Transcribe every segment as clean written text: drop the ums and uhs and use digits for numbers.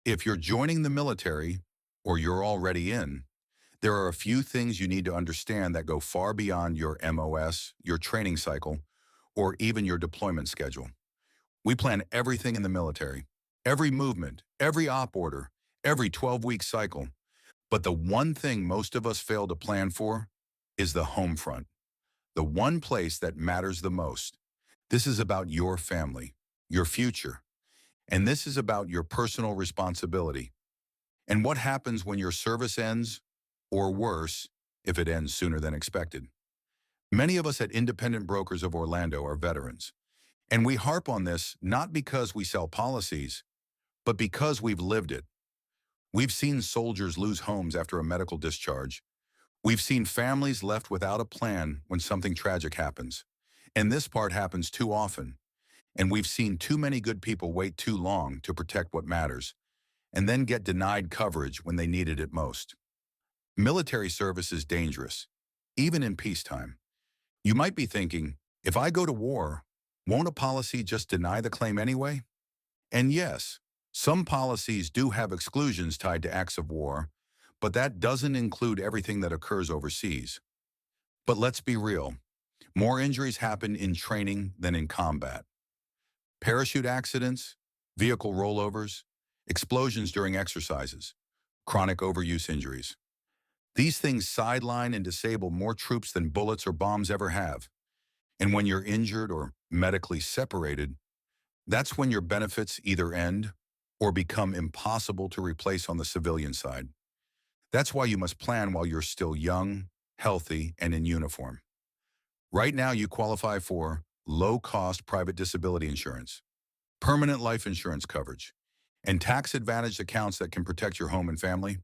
If you're joining the military or you're already in, there are a few things you need to understand that go far beyond your MOS, your training cycle, or even your deployment schedule. We plan everything in the military, every movement, every op order, every 12-week cycle. But the one thing most of us fail to plan for is the home front, the one place that matters the most. This is about your family, your future, and this is about your personal responsibility. And what happens when your service ends, or worse, if it ends sooner than expected. Many of us at Independent Brokers of Orlando are veterans, and we harp on this not because we sell policies, but because we've lived it. We've seen soldiers lose homes after a medical discharge. We've seen families left without a plan when something tragic happens. And this part happens too often. And we've seen too many good people wait too long to protect what matters, and then get denied coverage when they needed it most. Military service is dangerous, even in peacetime. You might be thinking, if I go to war, won't a policy just deny the claim anyway? And yes, some policies do have exclusions tied to acts of war, but that doesn't include everything that occurs overseas. But let's be real, more injuries happen in training than in combat. Parachute accidents, vehicle rollovers, explosions during exercises, chronic overuse injuries. These things sideline and disable more troops than bullets or bombs ever have. And when you're injured or medically separated, that's when your benefits either end or become impossible to replace on the civilian side. That's why you must plan while you're still young, healthy, and in uniform. Right now, you qualify for low-cost private disability insurance, permanent life insurance coverage, and tax-advantaged accounts that can protect your home and family.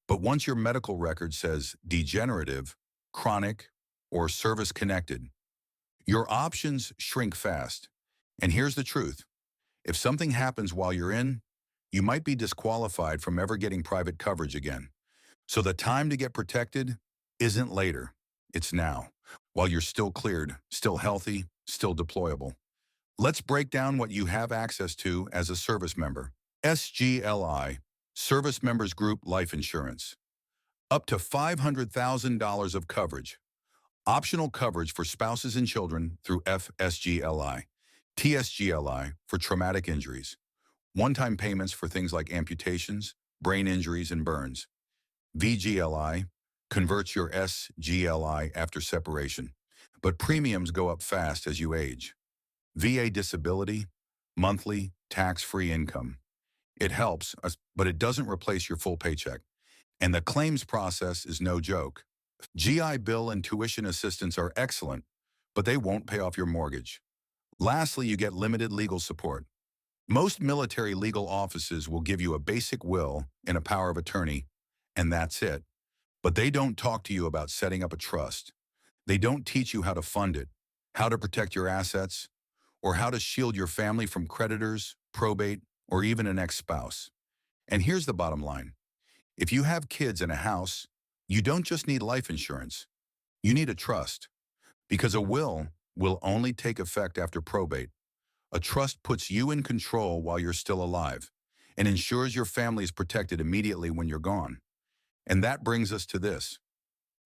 But once your medical record says degenerative, chronic, or service-connected, your options shrink fast. And here's the truth. If something happens while you're in, you might be disqualified from ever getting private coverage again. So the time to get protected isn't later, it's now, while you're still cleared, still healthy, still deployable. Let's break down what you have access to as a service member. SGLI, Service Members Group Life Insurance. Up to $500,000 of coverage. Optional coverage for spouses and children through FSGLI. TSGLI for traumatic injuries. One-time payments for things like amputations, brain injuries, and burns. VGLI converts your SGLI after separation, but premiums go up fast as you age. VA disability, monthly, tax-free income. It helps, but it doesn't replace your full paycheck. And the claims process is no joke. GI Bill and tuition assistance are excellent, but they won't pay off your mortgage. Lastly, you get limited legal support. Most military legal offices will give you a basic will and a power of attorney, and that's it. But they don't talk to you about setting up a trust. They don't teach you how to fund it, how to protect your assets, or how to shield your family from creditors, probate, or even an ex-spouse. And here's the bottom line. If you have kids in a house, you don't just need life insurance. You need a trust. Because a will only take effect after probate. A trust puts you in control while you're still alive and ensures your family is protected immediately when you're gone. And that brings us to this.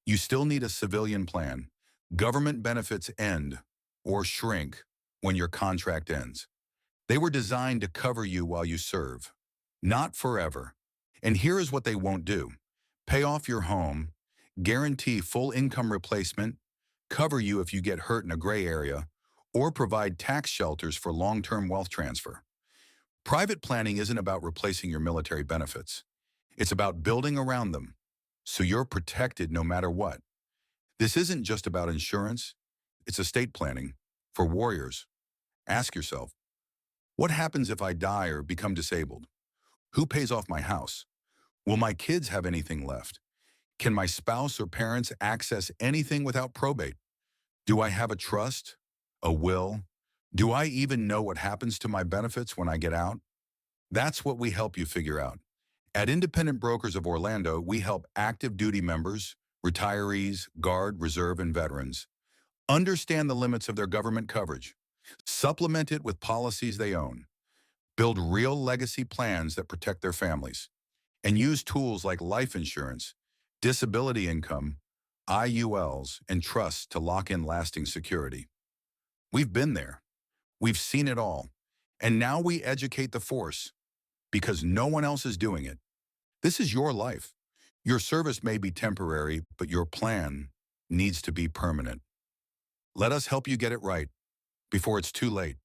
You still need a civilian plan. Government benefits end or shrink when your contract ends. They were designed to cover you while you serve, not forever. And here is what they won't do. Pay off your home, guarantee full income replacement, cover you if you get hurt in a gray area, or provide tax shelters for long-term wealth transfer. Private planning isn't about replacing your military benefits. It's about building around them, so you're protected no matter what. This isn't just about insurance, it's estate planning for warriors. Ask yourself, what happens if I die or become disabled? Who pays off my house? Will my kids have anything left? Can my spouse or parents access anything without probate? Do I have a trust? A will? Do I even know what happens to my benefits when I get out? That's what we help you figure out. At Independent Brokers of Orlando, we help active duty members, retirees, Guard, Reserve, and veterans understand the limits of their government coverage, supplement it with policies they own, build real legacy plans that protect their families, and use tools like life insurance, disability income, IULs, and trusts to lock in lasting security. We've been there. We've seen it all. And now we educate the force because no one else is doing it. This is your life. Your service may be temporary, but your plan needs to be permanent. Let us help you get it right before it's too late.